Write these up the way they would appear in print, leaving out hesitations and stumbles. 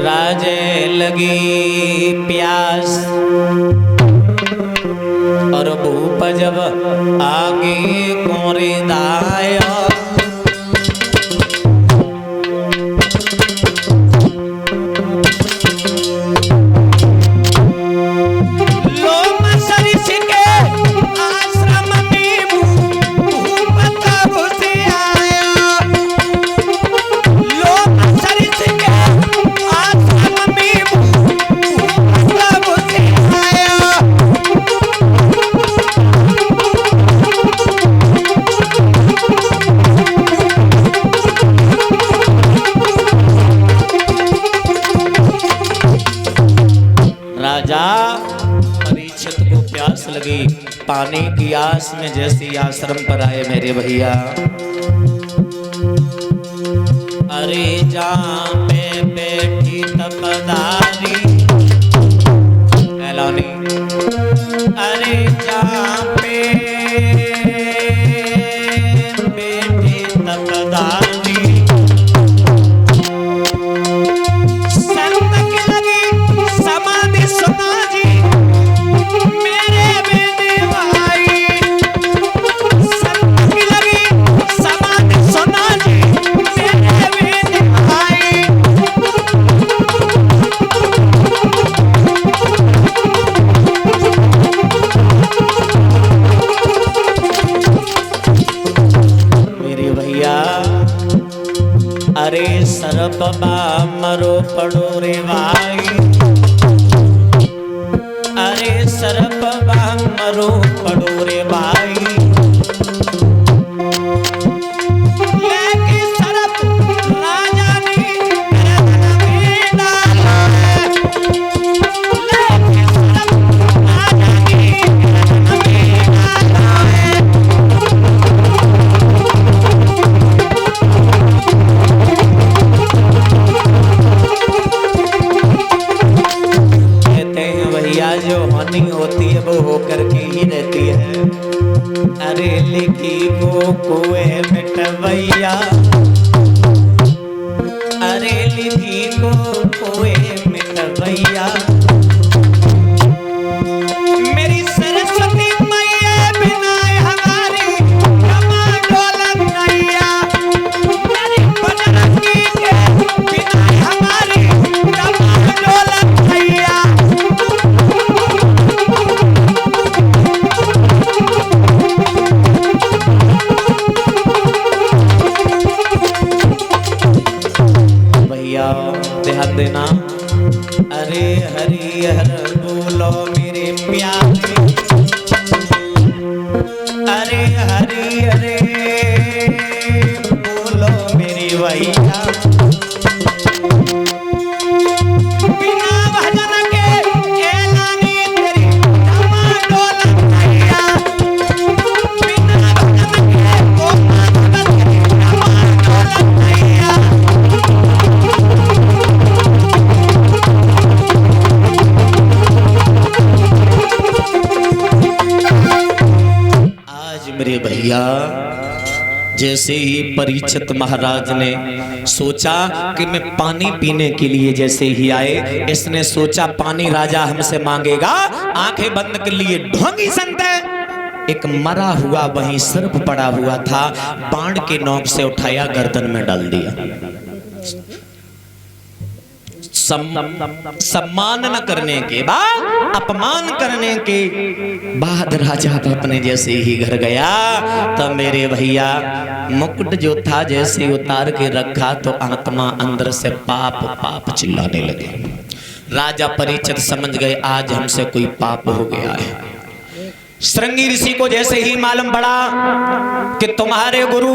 राजे लगी प्यास और भूप जब आगे कोरे दाया राजा परीक्षित को प्यास लगी, पानी की आस में जैसे आश्रम पर आए मेरे भैया। अरे जहाँ पे बैठी तपदारी एलानी, अरे जहाँ पे बैठी तपदारी अरे सरप मरो पड़ो रे भाई, अरे सरप मरो पड़ो रे भाई। लेके सरप राजा ने लेके सरप राजा जो होनी होती है वो होकर के ही रहती है। अरे लिखी को कुएं मिटवैया, अरे लिखी को कुएं मिटवैया। मेरी सरस्वती मैया बिना हमारी कमा डोलन नैया, मेरी बजरंगी के बिना हमारी कमा डोलन नैया। ध्यान देना, अरे हरिहर बोलो मेरे प्यारे, अरे हरिहरे बोलो मेरी भैया। बिना भजन के एलानी तेरी कमा डोलन नैया, बिना भजन के कमा डोलन नैया। मेरे भैया जैसे ही परीक्षित महाराज ने सोचा कि मैं पानी पीने के लिए जैसे ही आए, इसने सोचा पानी राजा हमसे मांगेगा, आंखें बंद कर लिए। ढोंगी संत एक मरा हुआ वहीं सर्प पड़ा हुआ था, बाण के नोक से उठाया, गर्दन में डाल दिया। सम्मान न करने के बाद, अपमान करने के बाद राजा अपने जैसे ही घर गया तो मेरे भैया मुकुट जो था जैसे उतार के रखा तो आत्मा अंदर से पाप पाप चिल्लाने लगे। राजा परीक्षित समझ गए आज हमसे कोई पाप हो गया है। श्रृंगी ऋषि को जैसे ही मालूम पड़ा कि तुम्हारे गुरु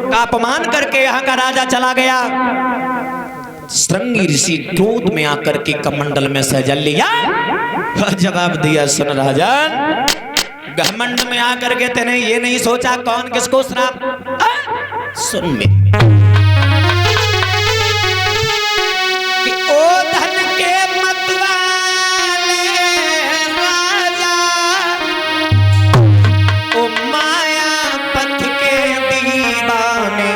का अपमान करके यहाँ का राजा चला गया, श्रृंगी ऋषि क्रोध में आकर के कमंडल में से जल लिया और जवाब दिया, सुन राजन, घमंड में आकर के तेने ये नहीं सोचा कौन किसको श्राप। सुन में कि ओ धन के मतवाले राजा, ओ माया पथ के दीवाने,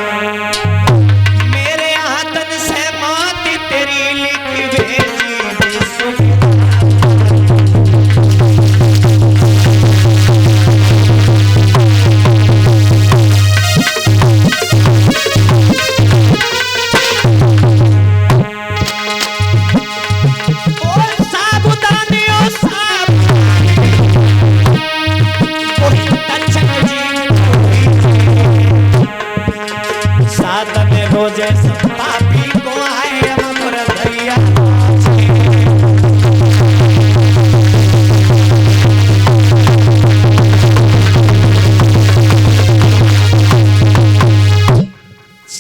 मेरे हाथन से मौत तेरी लिखी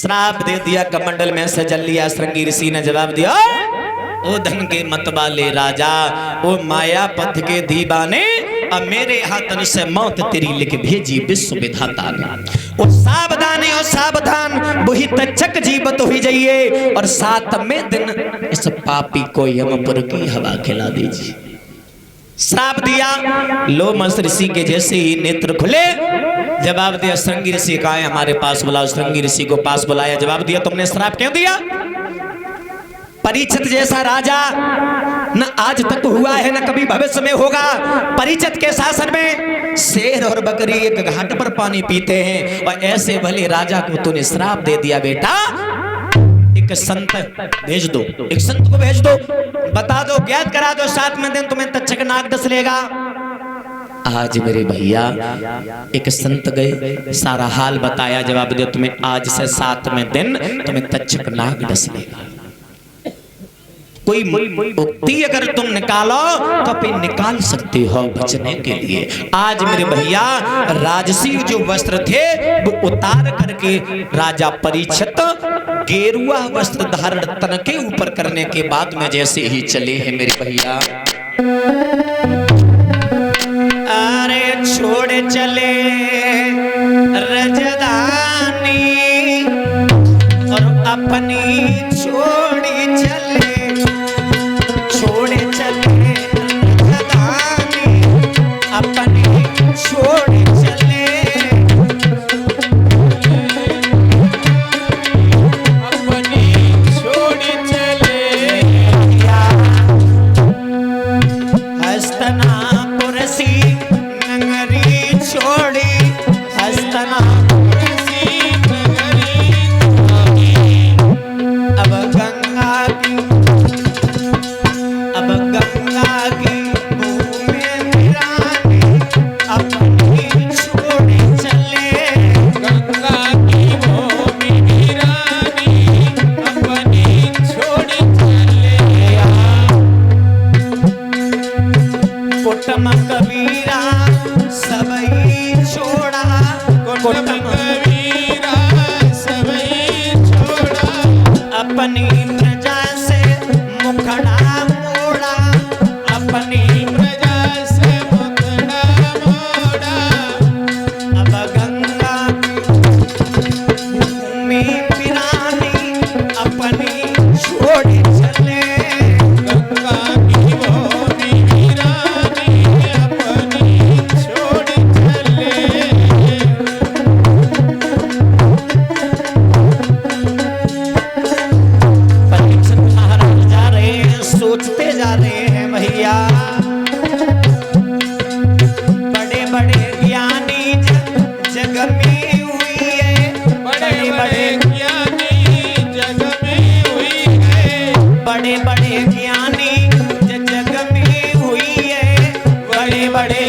श्राप दे दिया, कमंडल में से जल लिया। श्रृंगी ऋषि ने जवाब दिया, ओ धन के मतवाले राजा, ओ माया पथ के दीवाने, अब मेरे हाथन से मौत तेरी लिख भेजी विश्व विधाता ने। ओ सावधान है, ओ सावधान, वही तक्षक जीवत हुई जाइए और 7वें दिन इस पापी को यमपुर की हवा खिला दीजिए। श्राप दिया। लोमस ऋषि के जैसे ही नेत्र खुले, जवाब दिया, श्रृंगी ऋषि कहाँ है, हमारे पास बुलाओ। श्रृंगी ऋषि को पास बुलाया, जवाब दिया, तुमने श्राप क्यों दिया? परीक्षित जैसा राजा न आज तक हुआ है न कभी भविष्य में होगा। परीक्षित के शासन में शेर और बकरी एक घाट पर पानी पीते हैं और ऐसे भले राजा को तूने श्राप दे दिया। बेटा एक संत भेज दो, एक संत को भेज दो, बता दो, ज्ञात करा दो, 7वें दिन तुम्हें तक्षक नाग डस लेगा। आज मेरे भैया एक संत गए, सारा हाल बताया, जवाब दिया, तुम्हें आज से 7वें दिन तुम्हें तक्षक नाग डस लेगा। कोई उक्ति अगर तुम निकालो तो फिर निकाल सकते हो बचने के लिए। आज मेरे भैया राजसी जो वस्त्र थे वो उतार करके राजा परीक्षित गेरुआ वस्त्र धारण तन के ऊपर करने के बाद में जैसे ही चले हैं मेरे भैया, अरे छोड़ चले रजदानी और अपनी छोड़ी चले, छोड़े चले रजदानी अपनी छोड़ी चले, अपनी छोड़ी चले। हस्तनापुर सी नगरी छोड़ी, हस्तनापुर सी नगरी छोड़ी, अब गंगा की, अब गंगा की भूमि वीरानी अपनी छोड़ी चले, गंगा की भूमि वीरानी अपनी छोड़ी चले। कुटुंब कबीरा सबई छोड़ा, कुटुंब कबीरा सबई छोड़ा, अपनी प्रजा से मुखड़ा मोड़ा, अपनी प्रजा से मुखड़ा मोड़ा, अब गंगा की भूमि वीरानी अपनी छोड़ी चले, गंगा की भूमि वीरानी अपनी छोड़ी चले। परीक्षित महाराज जा रहे हैं, सोचते जा रहे हैं भैया, बड़े बड़े ज्ञानी जग में हुई है, बड़े बड़े ज्ञानी जग में हुई है, बड़े बड़े ज्ञानी जग में हुई है, बड़े बड़े